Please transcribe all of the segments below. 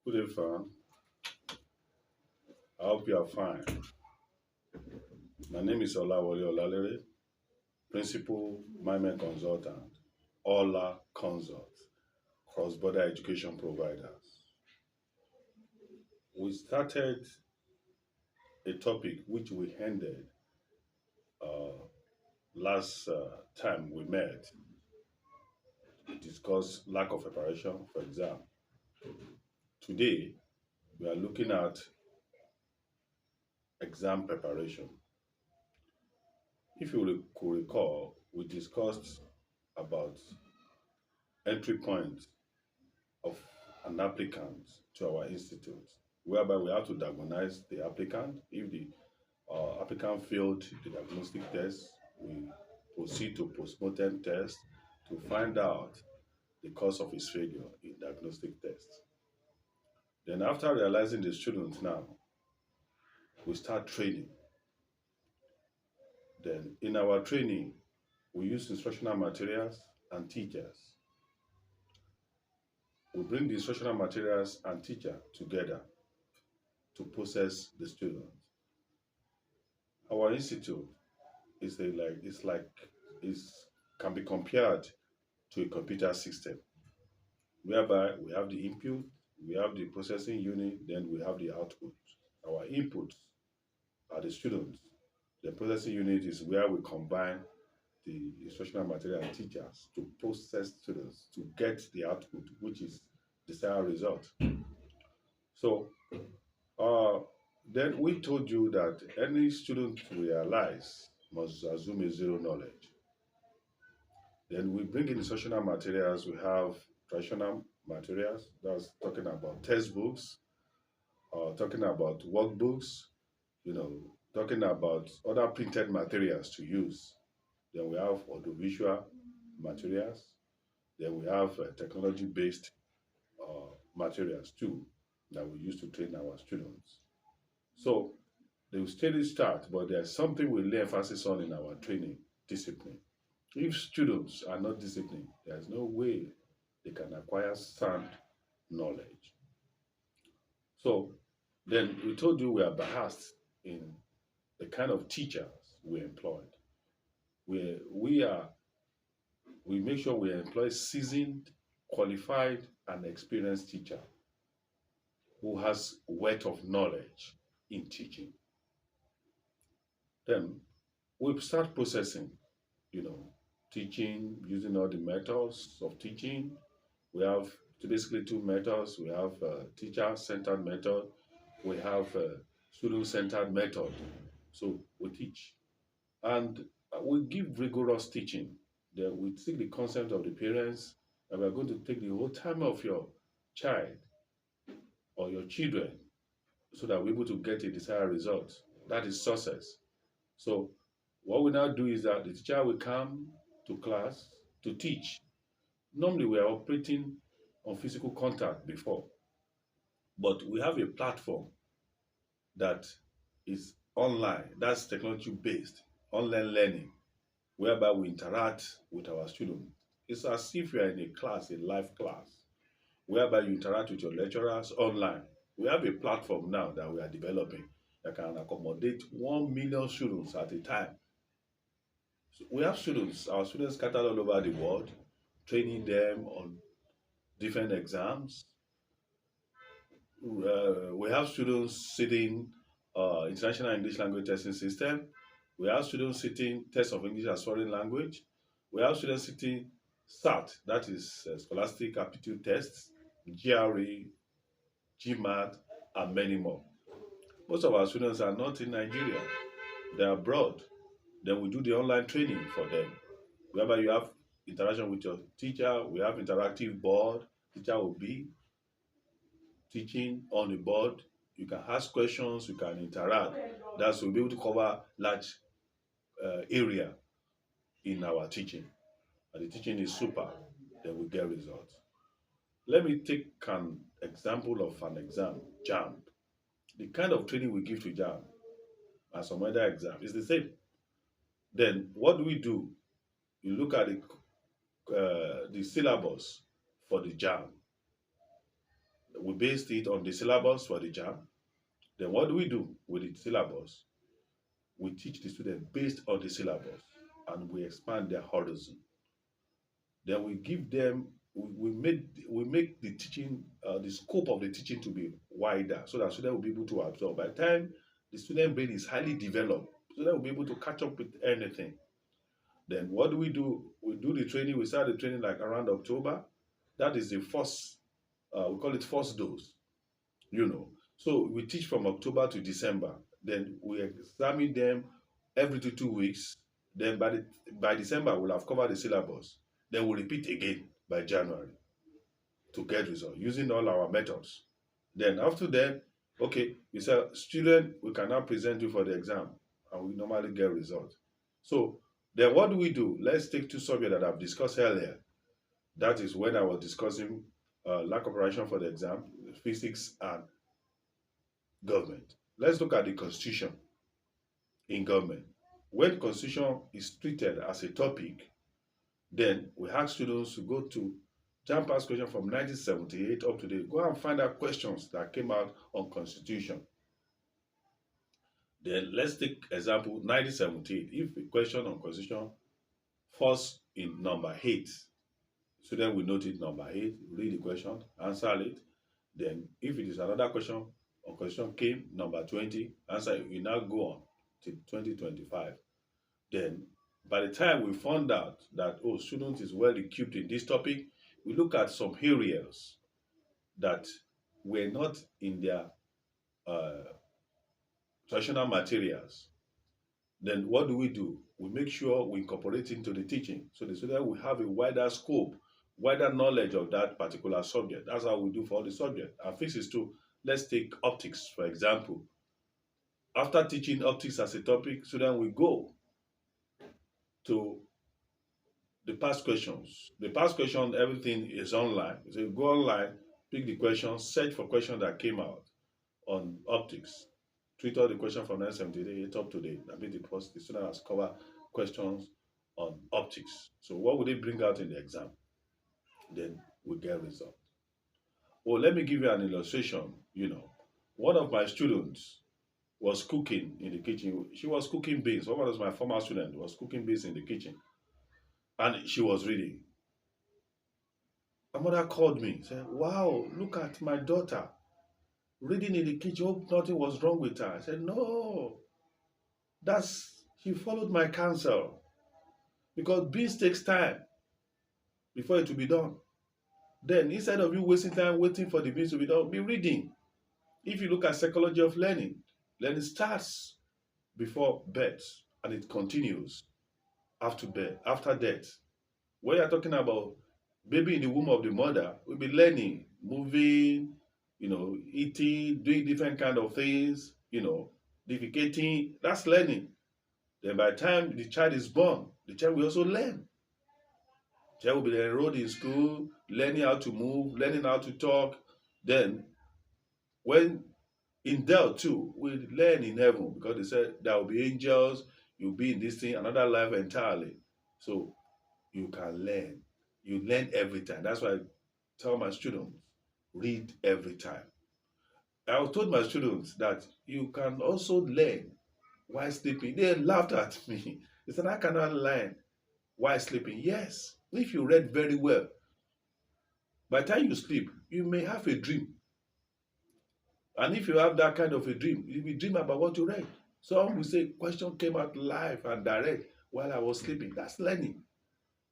Good evening. I hope you are fine. My name is Olalere, Principal Mimer Consultant, Horla Consult, cross-border education providers. We started a topic which we ended uh, last time we met. We discussed lack of preparation for exam. Today, we are looking at exam preparation. If you could recall, we discussed about entry point of an applicant to our institute, whereby we have to diagnose the applicant. If the applicant failed the diagnostic test, we proceed to postmortem test to find out the cause of his failure in diagnostic test. Then after realizing the student now, we start training. Then in our training, we use instructional materials and teachers. We bring the instructional materials and teacher together to process the student. Our institute is a like it's like is can be compared to a computer system whereby we have the input, we have the processing unit, then we have the output. Our inputs are the students. The processing unit is where we combine the instructional material and teachers to process students to get the output, which is desired result. So uh, then we told you that any student realize must assume a zero knowledge. Then we bring in instructional materials. We have traditional materials, that's talking about textbooks, talking about workbooks, talking about other printed materials to use. Then we have audiovisual materials. Then we have technology-based materials too that we use to train our students. So they will steady start, but there's something we lay emphasis on in our training discipline. If students are not disciplined, there's no way they can acquire sound knowledge. So then we told you we are biased in the kind of teachers we employed. We make sure we employ seasoned, qualified, and experienced teacher who has wealth of knowledge in teaching. Then we start processing, you know, teaching using all the methods of teaching. We have basically two methods. We have teacher-centered method. We have student-centered method. So we teach, and we give rigorous teaching. Then we take the consent of the parents, and we are going to take the whole time of your child or your children, so that we're able to get a desired result. That is success. So what we now do is that the teacher will come to class to teach. Normally, we are operating on physical contact before, but we have a platform that is online, that's technology based, online learning, whereby we interact with our students. It's as if you are in a class, a live class, whereby you interact with your lecturers online. We have a platform now that we are developing that can accommodate 1 million students at a time. So we have students, our students scattered all over the world, training them on different exams. We have students sitting international English language testing system. We have students sitting test of English as foreign language. We have students sitting SAT, that is Scholastic Aptitude Tests, GRE, GMAT, and many more. Most of our students are not in Nigeria, they're abroad. Then we do the online training for them, whereby you have interaction with your teacher. We have interactive board. Teacher will be teaching on the board. You can ask questions, you can interact. That's will be able to cover large area in our teaching. And the teaching is super, then we get results. Let me take an example of an exam, JAM. The kind of training we give to JAM and some other exam is the same. Then what do we do? You look at the syllabus for the JAM. We based it on the syllabus for the JAM. Then what do we do with the syllabus? We teach the student based on the syllabus and we expand their horizon. Then we give them, we make the teaching, the scope of the teaching to be wider so that student will be able to absorb. By the time the student brain is highly developed, student will be able to catch up with anything. Then what do? We do the training, we start the training like around October. That is the first, we call it first dose, you know. So we teach from October to December. Then we examine them every 2 weeks. Then by December, we'll have covered the syllabus. Then we'll repeat again by January to get results using all our methods. Then after that, okay, we say, student, we can now present you for the exam, and we normally get results. So then what do we do? Let's take two subjects that I've discussed earlier. That is when I was discussing lack of preparation for the exam, physics and government. Let's look at the constitution in government. When constitution is treated as a topic, then we ask students to go to jam past question from 1978 up to date. Go and find out questions that came out on constitution. Then let's take example 1978. If a question on constitution falls in number 8, student will note it number 8, read the question, answer it. Then if it is another question on constitution came number 20, answer it. We now go on to 2025. Then by the time we found out that, oh, student is well equipped in this topic, we look at some areas that were not in their traditional materials. Then what do? We make sure we incorporate into the teaching so the student will have a wider scope, wider knowledge of that particular subject. That's how we do for all the subjects. And physics too. Let's take optics, for example. After teaching optics as a topic, student will go to the past questions. The past question, everything is online. So you go online, pick the question, search for questions that came out on optics. Treat all the questions from 1978 up to date. I mean, the student has covered questions on optics. So what would they bring out in the exam? Then we get result. Well, let me give you an illustration. One of my students was cooking in the kitchen. She was cooking beans. One was my former student was cooking beans in the kitchen. And she was reading. My mother called me, said, wow, look at my daughter reading in the kitchen. Hope nothing was wrong with her. I said, no, she followed my counsel. Because beans takes time before it will be done. Then instead of you wasting time waiting for the beans to be done, be reading. If you look at psychology of learning starts before birth and it continues after death. When you're talking about baby in the womb of the mother, we'll be learning, moving, eating, doing different kind of things, defecating. That's learning. Then by the time the child is born, the child will also learn. The child will be enrolled in school, learning how to move, learning how to talk. Then when in death too, we learn in heaven because they said there will be angels, you'll be in this thing, another life entirely. So you can learn. You learn every time. That's why I tell my students, read every time. I told my students that you can also learn while sleeping. They laughed at me. They said, I cannot learn while sleeping. Yes, if you read very well, by the time you sleep, you may have a dream. And if you have that kind of a dream, you will dream about what you read. Some will say, question came out live and direct while I was sleeping. That's learning.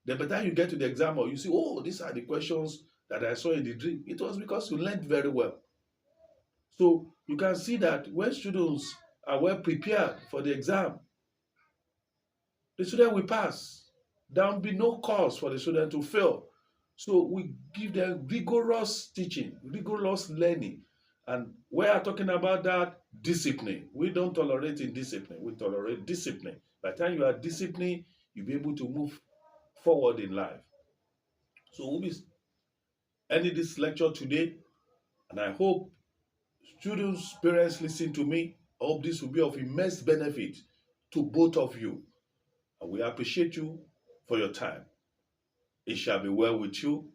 Then by the time you get to the exam, you see, oh, these are the questions that I saw in the dream. It was because you learned very well. So you can see that when students are well prepared for the exam, the student will pass. There will be no cause for the student to fail. So we give them rigorous teaching, rigorous learning. And we are talking about that discipline. We don't tolerate indiscipline. We tolerate discipline. By the time you are disciplined, you'll be able to move forward in life. So we'll be ending this lecture today. And I hope students, parents listen to me. I hope this will be of immense benefit to both of you. And we appreciate you for your time. It shall be well with you.